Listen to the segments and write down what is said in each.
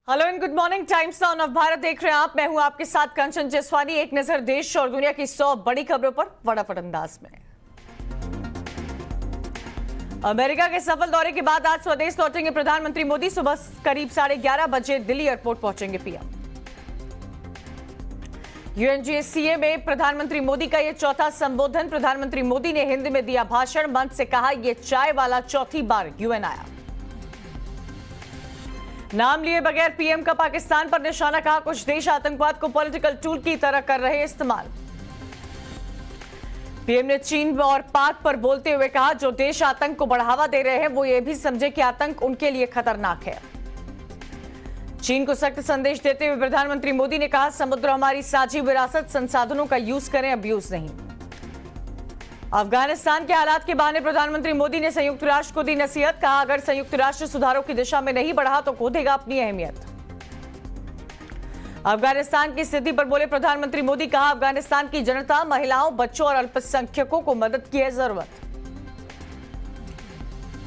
Hello and good morning. Times now of Bharat देख रहे हैं आप। मैं हूं आपके साथ कंचन जसवानी। एक नजर देश और दुनिया की 100 बड़ी खबरों पर फटाफट अंदाज में। अमेरिका के सफल दौरे के बाद आज स्वदेश लौटेंगे प्रधानमंत्री मोदी। सुबह करीब 11:30 बजे दिल्ली एयरपोर्ट पहुंचेंगे पीएम। यूएनजीसीए में प्रधानमंत्री मोदी का यह चौथा संबोधन। प्रधानमंत्री मोदी ने हिंदी में दिया भाषण। मंच से कहा, यह चाय वाला चौथी बार यूएन आया। नाम लिए बगैर पीएम का पाकिस्तान पर निशाना। कहा, कुछ देश आतंकवाद को पॉलिटिकल टूल की तरह कर रहे इस्तेमाल। पीएम ने चीन और पाक पर बोलते हुए कहा, जो देश आतंक को बढ़ावा दे रहे हैं वो ये भी समझे कि आतंक उनके लिए खतरनाक है। चीन को सख्त संदेश देते हुए प्रधानमंत्री मोदी ने कहा, समुद्र हमारी साझी विरासत, संसाधनों का यूज करें, अब्यूज नहीं। अफगानिस्तान के हालात के बहाने प्रधानमंत्री मोदी ने संयुक्त राष्ट्र को दी नसीहत। कहा, अगर संयुक्त राष्ट्र सुधारों की दिशा में नहीं बढ़ा तो खो देगा अपनी अहमियत। अफगानिस्तान की स्थिति पर बोले प्रधानमंत्री मोदी। कहा, अफगानिस्तान की जनता, महिलाओं, बच्चों और अल्पसंख्यकों को मदद की है जरूरत।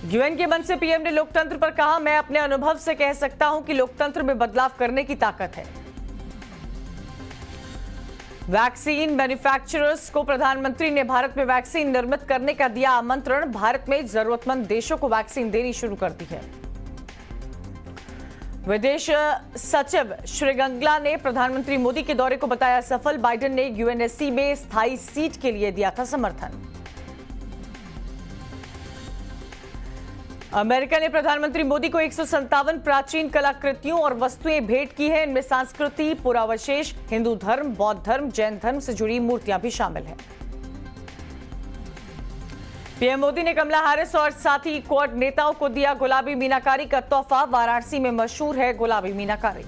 यूएन के मंच से पीएम ने लोकतंत्र पर कहा, मैं अपने अनुभव से कह सकता हूं कि लोकतंत्र में बदलाव करने की ताकत है। वैक्सीन मैन्युफैक्चरर्स को प्रधानमंत्री ने भारत में वैक्सीन निर्मित करने का दिया आमंत्रण। भारत में जरूरतमंद देशों को वैक्सीन देनी शुरू कर दी है। विदेश सचिव श्रीगंगला ने प्रधानमंत्री मोदी के दौरे को बताया सफल। बाइडेन ने यूएनएससी में स्थायी सीट के लिए दिया था समर्थन। अमेरिका ने प्रधानमंत्री मोदी को 157 प्राचीन कलाकृतियों और वस्तुएं भेंट की है। इनमें संस्कृति, पुरावशेष, हिंदू धर्म, बौद्ध धर्म, जैन धर्म से जुड़ी मूर्तियां भी शामिल हैं। पीएम मोदी ने कमला हैरिस और साथी क्वाड नेताओं को दिया गुलाबी मीनाकारी का तोहफा। वाराणसी में मशहूर है गुलाबी मीनाकारी।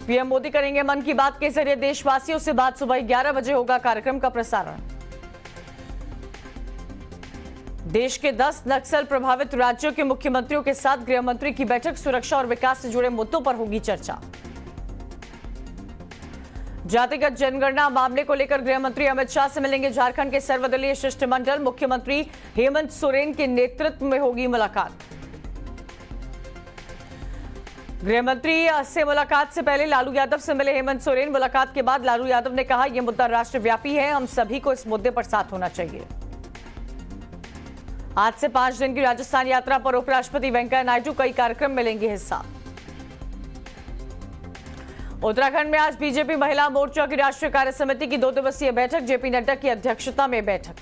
पीएम मोदी करेंगे मन की बात के जरिए देशवासियों से बात। सुबह 11 बजे होगा कार्यक्रम का प्रसारण। देश के 10 नक्सल प्रभावित राज्यों के मुख्यमंत्रियों के साथ गृह मंत्री की बैठक। सुरक्षा और विकास से जुड़े मुद्दों पर होगी चर्चा। जातिगत जनगणना मामले को लेकर गृह मंत्री अमित शाह से मिलेंगे झारखंड के सर्वदलीय शिष्टमंडल। मुख्यमंत्री हेमंत सोरेन के नेतृत्व में होगी मुलाकात। गृह मंत्री से मुलाकात से पहले लालू यादव से मिले हेमंत सोरेन। मुलाकात के बाद लालू यादव ने कहा, यह मुद्दा राष्ट्रव्यापी है, हम सभी को इस मुद्दे पर साथ होना चाहिए। आज से 5 दिन की राजस्थान यात्रा पर उपराष्ट्रपति वेंकैया नायडू कई कार्यक्रम में लेंगे हिस्सा। उत्तराखंड में आज बीजेपी महिला मोर्चा की राष्ट्रीय कार्य समिति की 2 दिवसीय बैठक। जेपी नड्डा की अध्यक्षता में बैठक।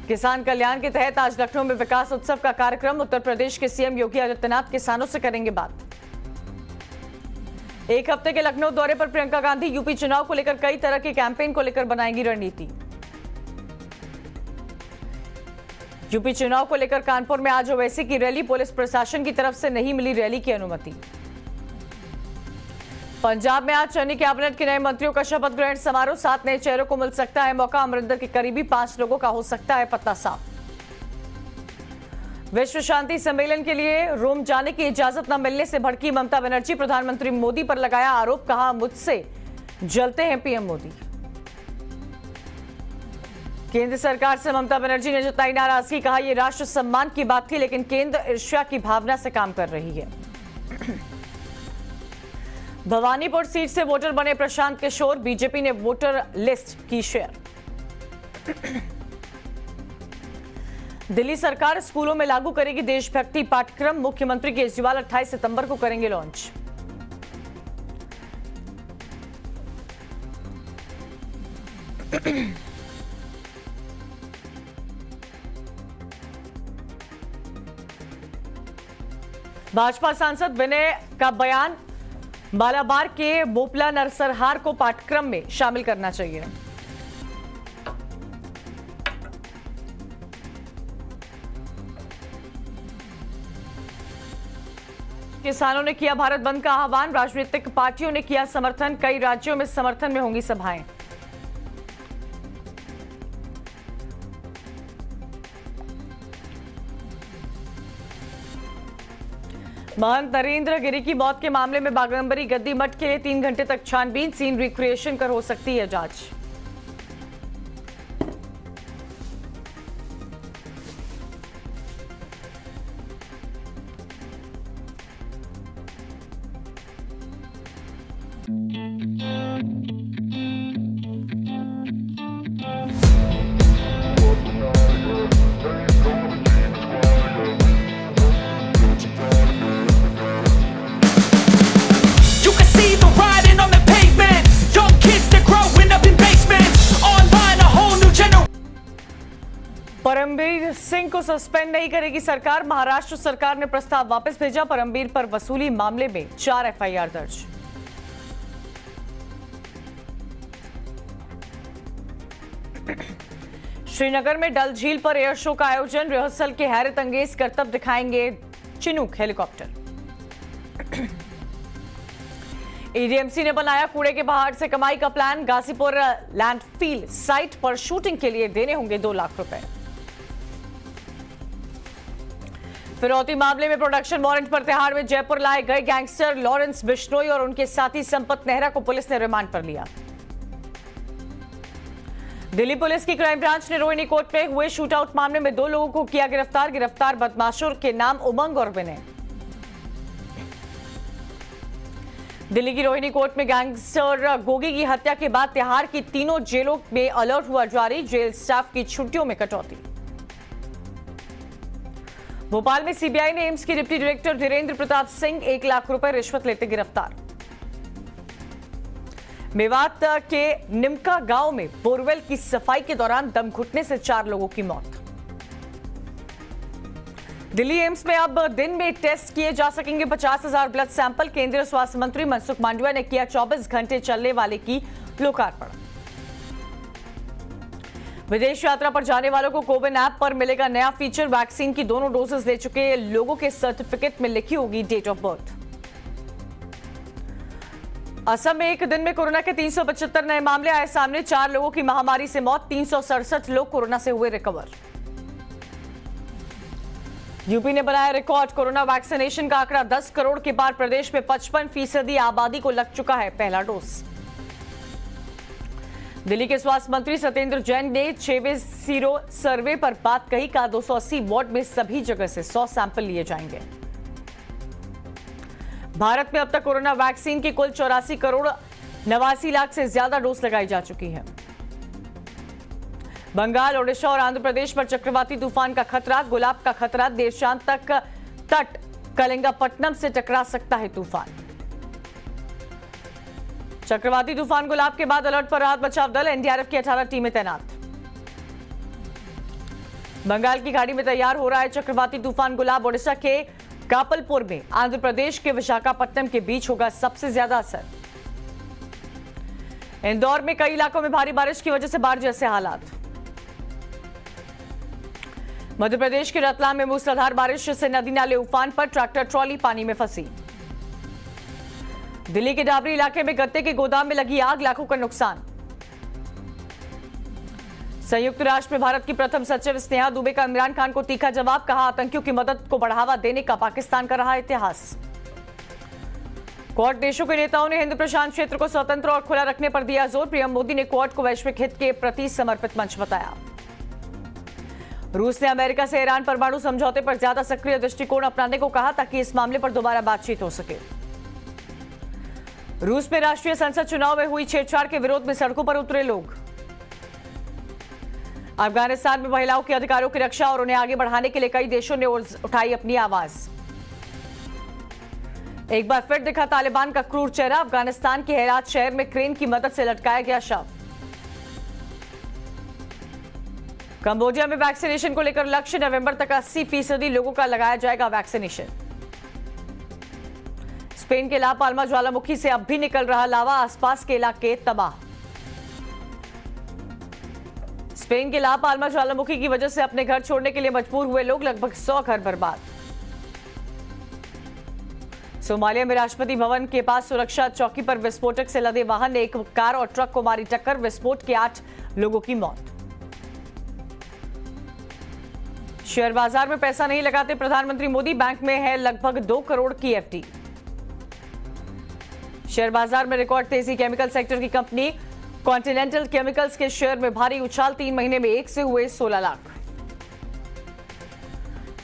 किसान कल्याण के तहत आज लखनऊ में विकास उत्सव का कार्यक्रम। उत्तर प्रदेश के सीएम योगी आदित्यनाथ किसानों से करेंगे बात। एक हफ्ते के लखनऊ दौरे पर प्रियंका गांधी यूपी चुनाव को लेकर कई तरह के कैंपेन को लेकर बनाएंगी रणनीति। यूपी चुनाव को लेकर कानपुर में आज ओवैसी की रैली। पुलिस प्रशासन की तरफ से नहीं मिली रैली की अनुमति। पंजाब में आज चन्नी कैबिनेट के नए मंत्रियों का शपथ ग्रहण समारोह। 7 नए चेहरों को मिल सकता है मौका। अमरिंदर के करीबी 5 लोगों का हो सकता है पत्ता साफ। विश्व शांति सम्मेलन के लिए रोम जाने की इजाजत न मिलने से भड़की ममता बनर्जी। प्रधानमंत्री मोदी पर लगाया आरोप। कहा, मुझसे जलते हैं पीएम मोदी। केंद्र सरकार से ममता बनर्जी ने जताई नाराजगी। कहा, यह राष्ट्र सम्मान की बात थी लेकिन केंद्र ईर्ष्या की भावना से काम कर रही है। भवानीपुर सीट से वोटर बने प्रशांत किशोर। बीजेपी ने वोटर लिस्ट की शेयर। दिल्ली सरकार स्कूलों में लागू करेगी देशभक्ति पाठ्यक्रम। मुख्यमंत्री केजरीवाल 28 सितंबर को करेंगे लॉन्च। भाजपा सांसद विनय का बयान, मालाबार के बोपला नरसंहार को पाठ्यक्रम में शामिल करना चाहिए। किसानों ने किया भारत बंद का आह्वान। राजनीतिक पार्टियों ने किया समर्थन। कई राज्यों में समर्थन में होंगी सभाएं। महंत नरेंद्र गिरी की मौत के मामले में बागंबरी गद्दी मठ के लिए 3 घंटे तक छानबीन। सीन रिक्रिएशन कर हो सकती है जांच। You can see the writing on the pavement. Young kids, they're growing up in basements. Online, a whole new generation. Parambir Singh को सस्पेंड नहीं करेगी सरकार। महाराष्ट्र सरकार ने प्रस्ताव वापस भेजा। परमबीर पर वसूली मामले में 4 एफआईआर दर्ज। श्रीनगर में डल झील पर एयर शो का आयोजन। रिहर्सल के हैरत अंगेज करतब दिखाएंगे चिनूक हेलीकॉप्टर। ईडीएमसी ने बनाया कूड़े के पहाड़ से कमाई का प्लान। गाजीपुर लैंडफील साइट पर शूटिंग के लिए देने होंगे 2 लाख रुपए। फिरौती मामले में प्रोडक्शन वारंट पर तिहाड़ में जयपुर लाए गए गैंगस्टर लॉरेंस बिश्नोई और उनके साथी संपत नेहरा को पुलिस ने रिमांड पर लिया। दिल्ली पुलिस की क्राइम ब्रांच ने रोहिणी कोर्ट में हुए शूटआउट मामले में 2 लोगों को किया गिरफ्तार। गिरफ्तार बदमाशों के नाम उमंग और विनय। दिल्ली की रोहिणी कोर्ट में गैंगस्टर गोगी की हत्या के बाद तिहाड़ की तीनों जेलों में अलर्ट हुआ जारी। जेल स्टाफ की छुट्टियों में कटौती। भोपाल में सीबीआई ने एम्स के डिप्टी डायरेक्टर धीरेन्द्र प्रताप सिंह 1 लाख रुपए रिश्वत लेते गिरफ्तार। मेवात के निमका गांव में बोरवेल की सफाई के दौरान दम घुटने से 4 लोगों की मौत। दिल्ली एम्स में अब दिन में टेस्ट किए जा सकेंगे 50,000 ब्लड सैंपल। केंद्रीय स्वास्थ्य मंत्री मनसुख मांडविया ने किया 24 घंटे चलने वाले की लोकार्पण। विदेश यात्रा पर जाने वालों को कोविन ऐप पर मिलेगा नया फीचर। वैक्सीन की दोनों डोजेस ले चुके लोगों के सर्टिफिकेट में लिखी होगी डेट ऑफ बर्थ। असम में एक दिन में कोरोना के 375 नए मामले आए सामने। 4 लोगों की महामारी से मौत। 367 लोग कोरोना से हुए रिकवर। यूपी ने बनाया रिकॉर्ड। कोरोना वैक्सीनेशन का आंकड़ा 10 करोड़ के बाद प्रदेश में 55% आबादी को लग चुका है पहला डोज। दिल्ली के स्वास्थ्य मंत्री सत्येंद्र जैन ने 6वें सीरो सर्वे पर बात कही। कहा 280 वार्ड में सभी जगह से 100 सैंपल लिए जाएंगे। भारत में अब तक कोरोना वैक्सीन की कुल 84 करोड़ 89 लाख से ज्यादा डोज लगाई जा चुकी है। बंगाल, ओडिशा और आंध्र प्रदेश पर चक्रवाती तूफान का खतरा। गुलाब का खतरा। देर शाम तक तट कलिंगापट्टनम से टकरा सकता है तूफान। चक्रवाती तूफान गुलाब के बाद अलर्ट पर राहत बचाव दल। एनडीआरएफ की 18 टीमें तैनात। बंगाल की खाड़ी में तैयार हो रहा है चक्रवाती तूफान गुलाब। ओडिशा के कापलपुर में आंध्र प्रदेश के विशाखापट्टनम के बीच होगा सबसे ज्यादा असर। इंदौर में कई इलाकों में भारी बारिश की वजह से बाढ़ जैसे हालात। मध्य प्रदेश के रतलाम में मूसलाधार बारिश से नदी नाले उफान पर। ट्रैक्टर ट्रॉली पानी में फंसी। दिल्ली के डाबरी इलाके में गत्ते के गोदाम में लगी आग। लाखों का नुकसान। संयुक्त राष्ट्र में भारत की प्रथम सचिव स्नेहा दुबे का इमरान खान को तीखा जवाब। कहा आतंकियों की मदद को बढ़ावा देने का पाकिस्तान का रहा इतिहास। क्वाड देशों के नेताओं ने हिंद प्रशांत क्षेत्र को स्वतंत्र और खुला रखने पर दिया जोर। पीएम मोदी ने क्वाड को वैश्विक हित के प्रति समर्पित मंच बताया। रूस ने अमेरिका से ईरान परमाणु समझौते पर ज्यादा सक्रिय दृष्टिकोण अपनाने को कहा ताकि इस मामले पर दोबारा बातचीत हो सके। रूस में राष्ट्रीय संसद चुनाव में हुई छेड़छाड़ के विरोध में सड़कों पर उतरे लोग। अफगानिस्तान में महिलाओं के अधिकारों की रक्षा और उन्हें आगे बढ़ाने के लिए कई देशों ने उठाई अपनी आवाज। एक बार फिर दिखा तालिबान का क्रूर चेहरा। अफगानिस्तान के हेरात शहर में क्रेन की मदद से लटकाया गया शव। कंबोडिया में वैक्सीनेशन को लेकर लक्ष्य। नवंबर तक 80% लोगों का लगाया जाएगा वैक्सीनेशन। स्पेन के ला पाल्मा ज्वालामुखी से अब भी निकल रहा लावा। आसपास के इलाके तबाह। स्पेन के ला पाल्मा ज्वालामुखी की वजह से अपने घर छोड़ने के लिए मजबूर हुए लोग। लगभग 100 घर बर्बाद। सोमालिया में राष्ट्रपति भवन के पास सुरक्षा चौकी पर विस्फोटक से लदे वाहन ने एक कार और ट्रक को मारी टक्कर। विस्फोट के 8 लोगों की मौत। शेयर बाजार में पैसा नहीं लगाते प्रधानमंत्री मोदी। बैंक में है लगभग 2 करोड़ की एफडी। शेयर बाजार में रिकॉर्ड तेजी। केमिकल सेक्टर की कंपनी कॉन्टिनेंटल केमिकल्स के शेयर में भारी उछाल। 3 महीने में 1 से हुए 16 लाख।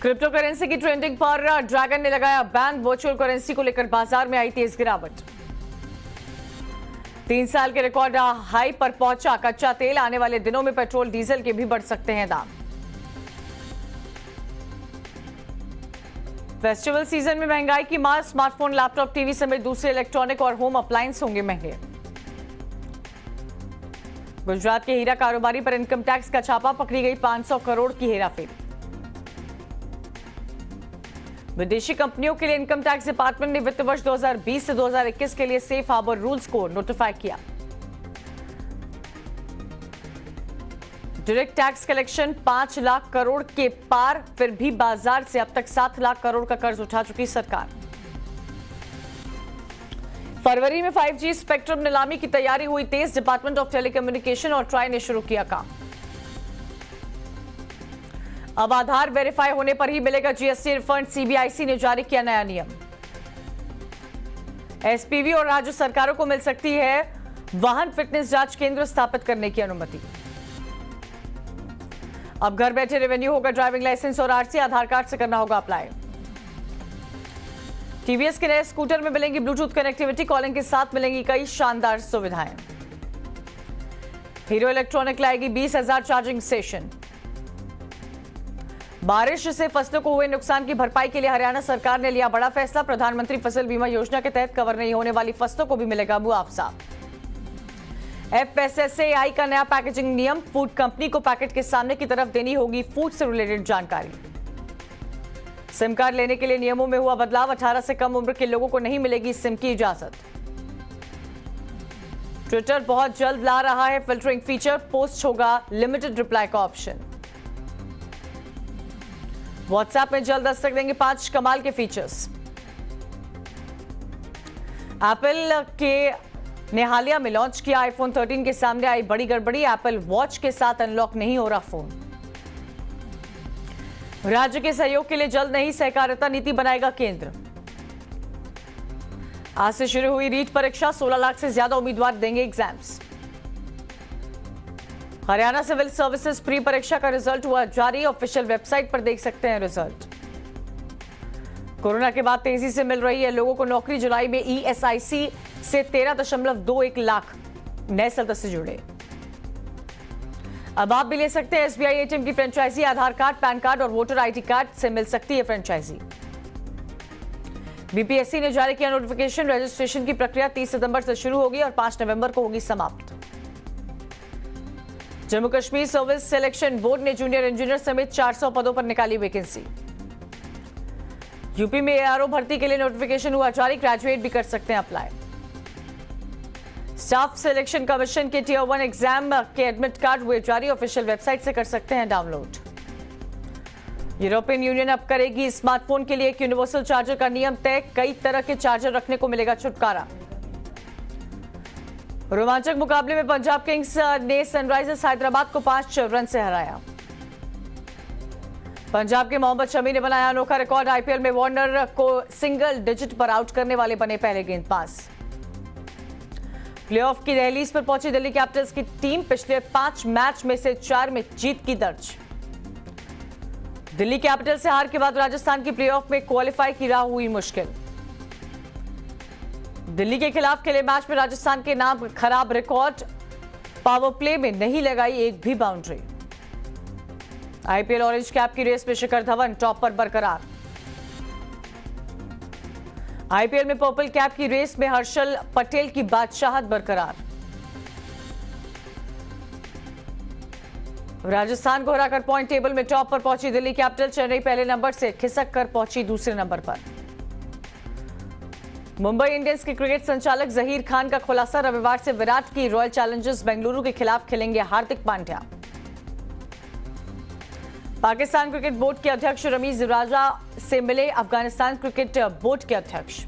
क्रिप्टो करेंसी की ट्रेंडिंग पर ड्रैगन ने लगाया बैन। वर्चुअल करेंसी को लेकर बाजार में आई तेज गिरावट। 3 साल के रिकॉर्ड हाई पर पहुंचा कच्चा तेल। आने वाले दिनों में पेट्रोल डीजल के भी बढ़ सकते हैं दाम। फेस्टिवल सीजन में महंगाई की मार। स्मार्टफोन, लैपटॉप, टीवी समेत दूसरे इलेक्ट्रॉनिक और होम अप्लायंस होंगे महंगे। गुजरात के हीरा कारोबारी पर इनकम टैक्स का छापा। पकड़ी गई 500 करोड़ की हेराफेरी। विदेशी कंपनियों के लिए इनकम टैक्स डिपार्टमेंट ने वित्त वर्ष 2020 से 2021 के लिए सेफ हार्बर रूल्स को नोटिफाई किया। Direct tax collection 5 lakh crore के पार। फिर भी बाजार से अब तक 7 लाख करोड़ का कर्ज उठा चुकी सरकार। फरवरी में 5G स्पेक्ट्रम नीलामी की तैयारी हुई तेज। डिपार्टमेंट ऑफ टेलीकम्युनिकेशन और ट्राई ने शुरू किया काम। अब आधार वेरीफाई होने पर ही मिलेगा जीएसटी रिफंड। सीबीआईसी ने जारी किया नया नियम। एसपीवी और राज्य सरकारों को मिल सकती है वाहन फिटनेस जांच केंद्र स्थापित करने की अनुमति। अब घर बैठे रेवेन्यू होगा ड्राइविंग लाइसेंस और आरसी। आधार कार्ड से करना होगा अप्लाई। टीवीएस के नए स्कूटर में मिलेंगी ब्लूटूथ कनेक्टिविटी। कॉलिंग के साथ मिलेंगी कई शानदार सुविधाएं। हीरो इलेक्ट्रॉनिक लाएगी 20,000 चार्जिंग स्टेशन। बारिश से फसलों को हुए नुकसान की भरपाई के लिए हरियाणा सरकार ने लिया बड़ा फैसला। प्रधानमंत्री फसल बीमा योजना के तहत कवर नहीं होने वाली फसलों को भी मिलेगा मुआवजा। एफएसएसएआई का नया पैकेजिंग नियम। फूड कंपनी को पैकेट के सामने की तरफ देनी होगी फूड से रिलेटेड जानकारी। सिम कार्ड लेने के लिए नियमों में हुआ बदलाव। 18 से कम उम्र के लोगों को नहीं मिलेगी सिम की इजाजत। ट्विटर बहुत जल्द ला रहा है फिल्टरिंग फीचर। पोस्ट होगा लिमिटेड रिप्लाई का ऑप्शन। व्हाट्सएप में जल्द दस्तक देंगे 5 कमाल के फीचर्स। एप्पल के ने हालिया में लॉन्च किया आईफोन 13 के सामने आई बड़ी गड़बड़ी। एप्पल वॉच के साथ अनलॉक नहीं हो रहा फोन। राज्य के सहयोग के लिए जल्द नई सहकारिता नीति बनाएगा केंद्र। आज से शुरू हुई रीट परीक्षा। 16 लाख से ज्यादा उम्मीदवार देंगे exams. Haryana civil services pre परीक्षा का रिजल्ट हुआ जारी। ऑफिशियल वेबसाइट पर देख सकते हैं रिजल्ट। कोरोना के बाद तेजी से मिल रही है लोगों को नौकरी। जुलाई में ईएसआईसी से 13.21 लाख नए सदस्य जुड़े। अब आप भी ले सकते हैं एसबीआई एटीएम की फ्रेंचाइजी। आधार कार्ड, पैन कार्ड और वोटर आईडी कार्ड से मिल सकती है फ्रेंचाइजी। बीपीएससी ने जारी किया नोटिफिकेशन। रजिस्ट्रेशन की प्रक्रिया 30 सितंबर से शुरू होगी और 5 नवंबर को होगी समाप्त। Jammu Kashmir service selection board ने जूनियर इंजीनियर समेत 400 पदों पर निकाली वैकेंसी। यूपी में एआरओ भर्ती के लिए नोटिफिकेशन हुआ जारी। ग्रेजुएट भी कर सकते हैं अप्लाई। स्टाफ सिलेक्शन कमीशन के टियर 1 एग्जाम के एडमिट कार्ड हुए जारी। ऑफिशियल वेबसाइट से कर सकते हैं डाउनलोड। यूरोपियन यूनियन अब करेगी स्मार्टफोन के लिए एक यूनिवर्सल चार्जर का नियम तय। कई तरह के चार्जर रखने को मिलेगा छुटकारा। रोमांचक मुकाबले में पंजाब किंग्स ने सनराइजर्स हैदराबाद को 5 रन से हराया। पंजाब के मोहम्मद शमी ने बनाया अनोखा रिकॉर्ड। आईपीएल में वार्नर को सिंगल डिजिट पर आउट करने वाले बने पहले गेंदबाज। प्लेऑफ की दहलीज पर पहुंची दिल्ली कैपिटल्स की टीम। पिछले 5 मैच में से 4 में जीत की दर्ज। दिल्ली कैपिटल्स से हार के बाद राजस्थान की प्लेऑफ में क्वालिफाई की राह हुई मुश्किल। दिल्ली के खिलाफ खेले मैच में राजस्थान के नाम खराब रिकॉर्ड। पावर प्ले में नहीं लगाई एक भी बाउंड्री। आईपीएल ऑरेंज कैप की रेस में शिखर धवन टॉप पर बरकरार। आईपीएल में पर्पल कैप की रेस में हर्षल पटेल की बादशाहत बरकरार। राजस्थान को हराकर पॉइंट टेबल में टॉप पर पहुंची दिल्ली कैपिटल। चेन्नई पहले नंबर से खिसक कर पहुंची दूसरे नंबर पर। मुंबई इंडियंस के क्रिकेट संचालक जहीर खान का खुलासा। रविवार से विराट की रॉयल चैलेंजर्स बेंगलुरु के खिलाफ खेलेंगे हार्दिक पांड्या। पाकिस्तान क्रिकेट बोर्ड के अध्यक्ष रमीज राजा से मिले अफगानिस्तान क्रिकेट बोर्ड के अध्यक्ष।